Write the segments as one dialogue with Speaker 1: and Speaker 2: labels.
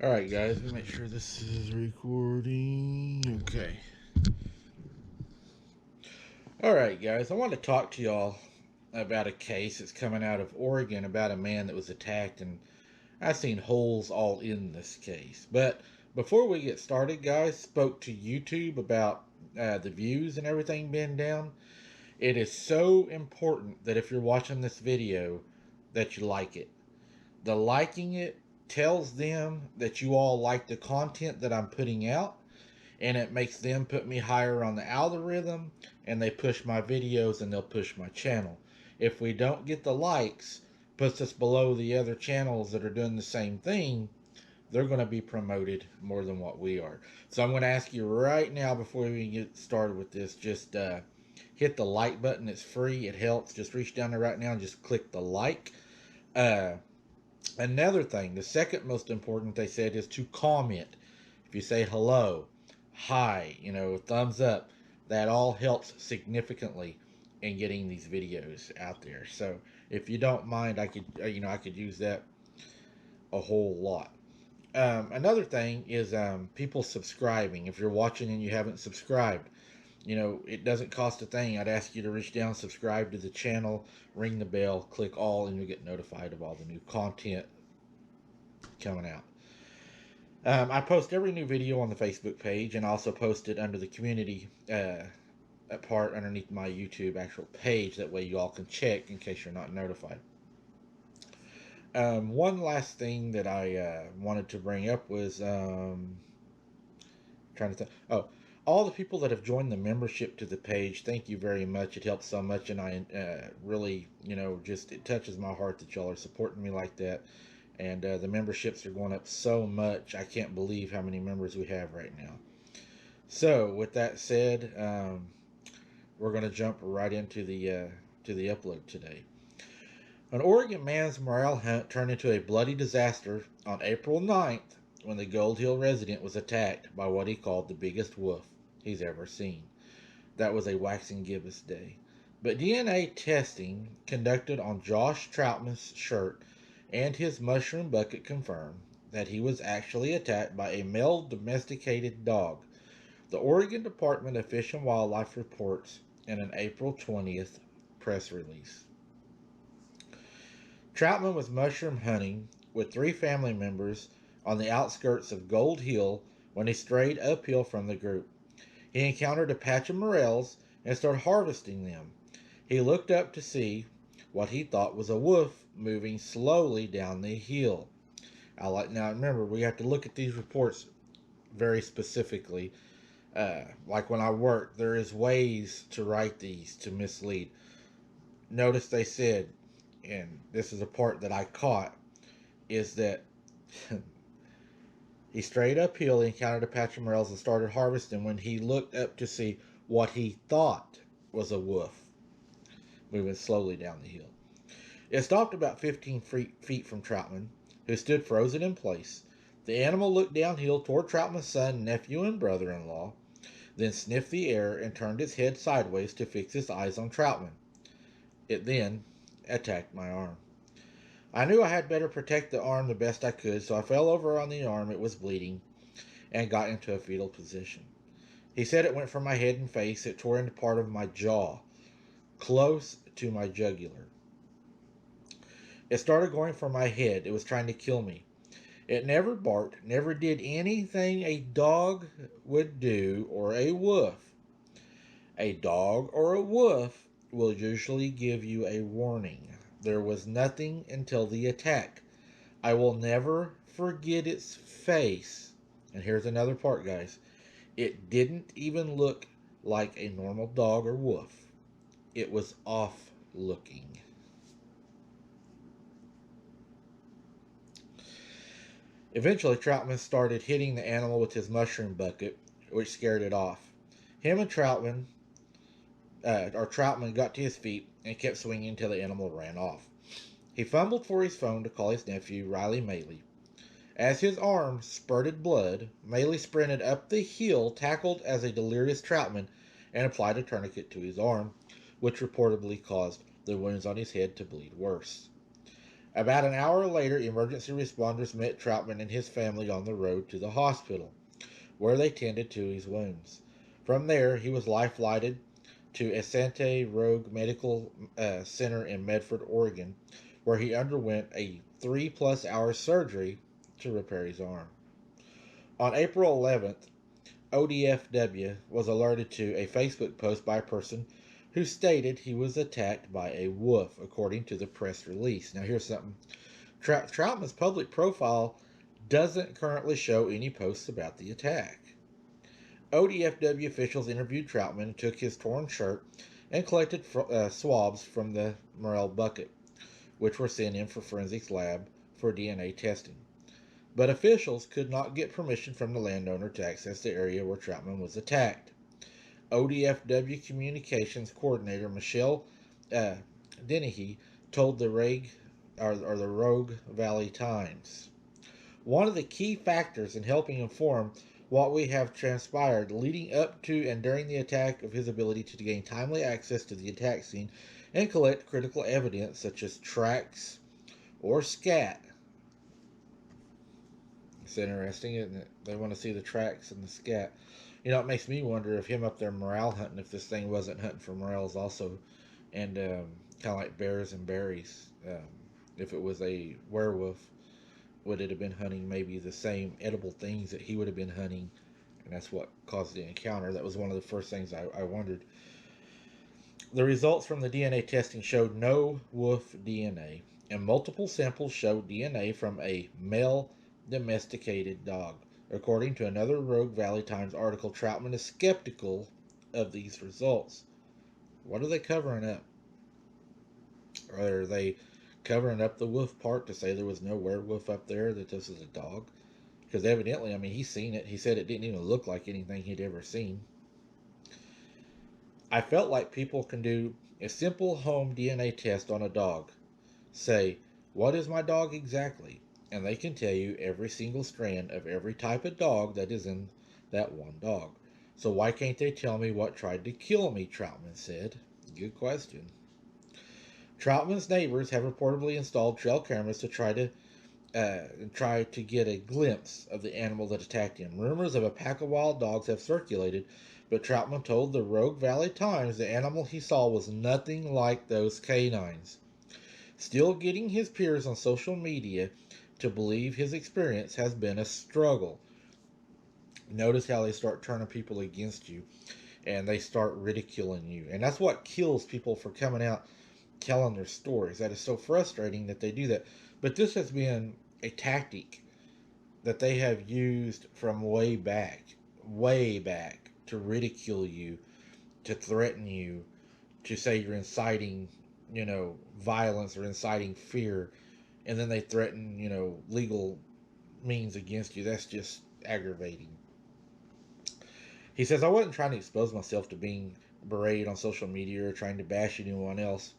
Speaker 1: Alright guys, let me make sure this is recording. Okay. Alright guys, I want to talk to y'all about a case that's coming out of Oregon about a man that was attacked, and I've seen holes all in this case. But before we get started, guys, spoke to YouTube about the views and everything being down. It is so important that if you're watching this video that you like it. The liking it tells them that you all like the content that I'm putting out, and it makes them put me higher on the algorithm, and they push my videos and they'll push my channel. If we don't get the likes, puts us below the other channels that are doing the same thing. They're going to be promoted more than what we are. So I'm going to ask you right now, before we get started with this, just hit the like button. It's free. It helps. Just reach down there right now and just click the like. Another thing, the second most important, they said, is to comment. If you say hello, hi, thumbs up, that all helps significantly in getting these videos out there. So if you don't mind, I could use that a whole lot. Another thing is people subscribing. If you're watching and you haven't subscribed, it doesn't cost a thing. I'd ask you to reach down, subscribe to the channel, ring the bell, click all, and you'll get notified of all the new content coming out. I post every new video on the Facebook page, and also post it under the community part underneath my YouTube actual page. That way you all can check in case you're not notified. One last thing that I wanted to bring up was trying to think. Oh, all the people that have joined the membership to the page, thank you very much. It helps so much, and I really, just it touches my heart that y'all are supporting me like that. And the memberships are going up so much. I can't believe how many members we have right now. So, with that said, we're going to jump right into the upload today. An Oregon man's morale hunt turned into a bloody disaster on April 9th when the Gold Hill resident was attacked by what he called the biggest wolf he's ever seen. That was a waxing gibbous day. But DNA testing conducted on Josh Troutman's shirt and his mushroom bucket confirmed that he was actually attacked by a male domesticated dog. The Oregon Department of Fish and Wildlife reports in an April 20th press release. Troutman was mushroom hunting with 3 family members on the outskirts of Gold Hill when he strayed uphill from the group. He encountered a patch of morels and started harvesting them. He looked up to see what he thought was a wolf moving slowly down the hill. Now remember, we have to look at these reports very specifically. Like when I work, there is ways to write these to mislead. Notice they said, and this is a part that I caught, is that he strayed uphill, he encountered a patch of morels and started harvesting when he looked up to see what he thought was a wolf moving slowly down the hill. It stopped about 15 feet from Troutman, who stood frozen in place. The animal looked downhill toward Troutman's son, nephew, and brother-in-law, then sniffed the air and turned its head sideways to fix its eyes on Troutman. It then attacked my arm. I knew I had better protect the arm the best I could, so I fell over on the arm. It was bleeding and got into a fetal position. He said it went for my head and face. It tore into part of my jaw, close to my jugular. It started going for my head. It was trying to kill me. It never barked, never did anything a dog would do or a wolf. A dog or a wolf will usually give you a warning. There was nothing until the attack. I will never forget its face. And here's another part, guys. It didn't even look like a normal dog or wolf. It was off looking. Eventually, Troutman started hitting the animal with his mushroom bucket, which scared it off. Him and Troutman got to his feet and kept swinging until the animal ran off. He fumbled for his phone to call his nephew, Riley Maley. As his arm spurted blood, Maley sprinted up the hill, tackled as a delirious Troutman, and applied a tourniquet to his arm, which reportedly caused the wounds on his head to bleed worse. About an hour later, emergency responders met Troutman and his family on the road to the hospital, where they tended to his wounds. From there, he was life-flighted to Asante Rogue Medical Center in Medford, Oregon, where he underwent a 3+ hour surgery to repair his arm. On April 11th, ODFW was alerted to a Facebook post by a person who stated he was attacked by a wolf, according to the press release. Now, here's something. Troutman's public profile doesn't currently show any posts about the attack. ODFW officials interviewed Troutman, took his torn shirt, and collected swabs from the Morel bucket, which were sent in for forensics lab for DNA testing. But officials could not get permission from the landowner to access the area where Troutman was attacked. ODFW communications coordinator Michelle Dennehy told the Rogue Valley Times. One of the key factors in helping inform what we have transpired leading up to and during the attack of his ability to gain timely access to the attack scene and collect critical evidence such as tracks or scat. It's interesting, isn't it? They want to see the tracks and the scat. You know, it makes me wonder if him up there morale hunting, if this thing wasn't hunting for morels also, and kind of like bears and berries. If it was a werewolf, would it have been hunting maybe the same edible things that he would have been hunting? And that's what caused the encounter. That was one of the first things I wondered. The results from the DNA testing showed no wolf DNA, and multiple samples showed DNA from a male domesticated dog. According to another Rogue Valley Times article, Troutman is skeptical of these results. What are they covering up? Are they covering up the wolf part to say there was no werewolf up there, that this is a dog? Because evidently, I mean, he's seen it. He said it didn't even look like anything he'd ever seen. I felt like people can do a simple home DNA test on a dog. Say, what is my dog exactly? And they can tell you every single strand of every type of dog that is in that one dog. So why can't they tell me what tried to kill me, Troutman said. Good question. Troutman's neighbors have reportedly installed trail cameras to try to get a glimpse of the animal that attacked him. Rumors of a pack of wild dogs have circulated, but Troutman told the Rogue Valley Times the animal he saw was nothing like those canines. Still getting his peers on social media to believe his experience has been a struggle. Notice how they start turning people against you and they start ridiculing you. And that's what kills people for coming out telling their stories. That is so frustrating that they do that. But this has been a tactic that they have used from way back, to ridicule you, to threaten you, to say you're inciting, violence or inciting fear, and then they threaten, legal means against you. That's just aggravating. He says, I wasn't trying to expose myself to being berated on social media or trying to bash anyone else.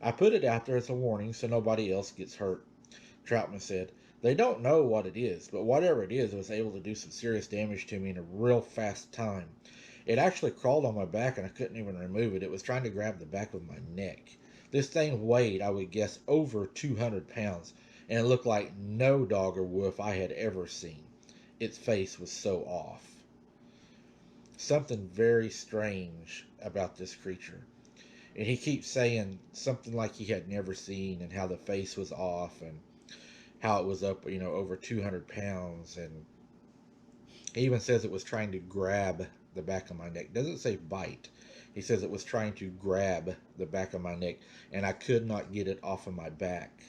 Speaker 1: I put it out there as a warning so nobody else gets hurt, Troutman said. They don't know what it is, but whatever it is, it was able to do some serious damage to me in a real fast time. It actually crawled on my back and I couldn't even remove it. It was trying to grab the back of my neck. This thing weighed, I would guess, over 200 pounds, and it looked like no dog or wolf I had ever seen. Its face was so off. Something very strange about this creature. And he keeps saying something like he had never seen, and how the face was off, and how it was up, over 200 pounds. And he even says it was trying to grab the back of my neck. Doesn't say bite. He says it was trying to grab the back of my neck, and I could not get it off of my back.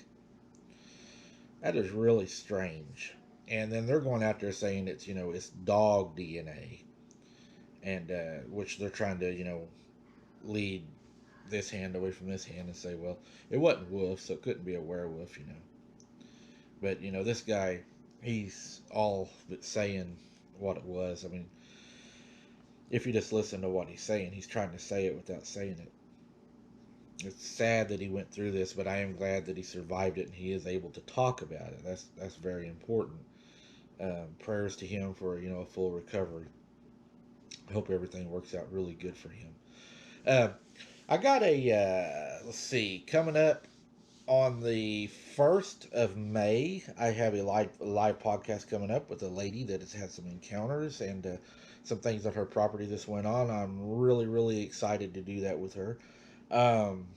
Speaker 1: That is really strange. And then they're going out there saying it's dog DNA, and which they're trying to, lead this hand away from this hand and say, well, it wasn't wolf, so it couldn't be a werewolf. But, this guy, he's all but saying what it was. I mean, if you just listen to what he's saying, he's trying to say it without saying it. It's sad that he went through this, but I am glad that he survived it and he is able to talk about it. That's very important. Prayers to him for, a full recovery. I hope everything works out really good for him. I got let's see, coming up On the 1st of May, I have a live podcast coming up with a lady that has had some encounters and some things on her property that's went on. I'm really, really excited to do that with her. Um,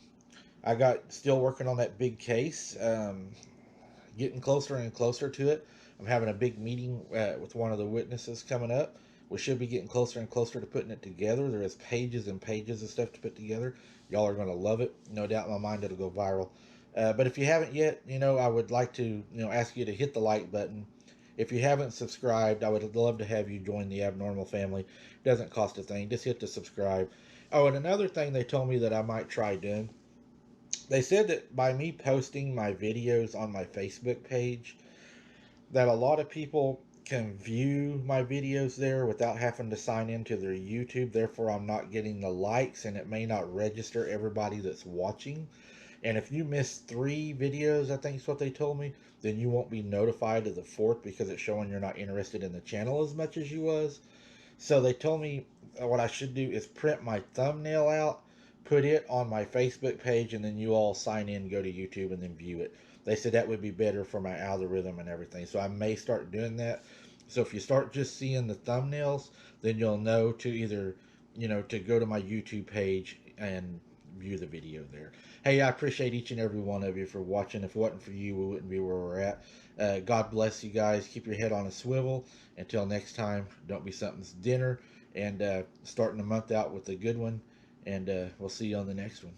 Speaker 1: I got still working on that big case, getting closer and closer to it. I'm having a big meeting with one of the witnesses coming up. We should be getting closer and closer to putting it together. There is pages and pages of stuff to put together. Y'all are going to love it. No doubt in my mind it'll go viral. But if you haven't yet, I would like to, ask you to hit the like button. If you haven't subscribed, I would love to have you join the abnormal family. It doesn't cost a thing. Just hit the subscribe. Oh, and another thing they told me that I might try doing, they said that by me posting my videos on my Facebook page, that a lot of people can view my videos there without having to sign into their YouTube. Therefore, I'm not getting the likes and it may not register everybody that's watching. And if you miss 3 videos, I think is what they told me, then you won't be notified of the fourth because it's showing you're not interested in the channel as much as you was. So they told me what I should do is print my thumbnail out, put it on my Facebook page, and then you all sign in, go to YouTube, and then view it. They said that would be better for my algorithm and everything. So I may start doing that. So if you start just seeing the thumbnails, then you'll know to either, to go to my YouTube page and view the video there. Hey, I appreciate each and every one of you for watching. If it wasn't for you, we wouldn't be where we're at. God bless you guys. Keep your head on a swivel. Until next time, don't be something's dinner. And starting the month out with a good one. And we'll see you on the next one.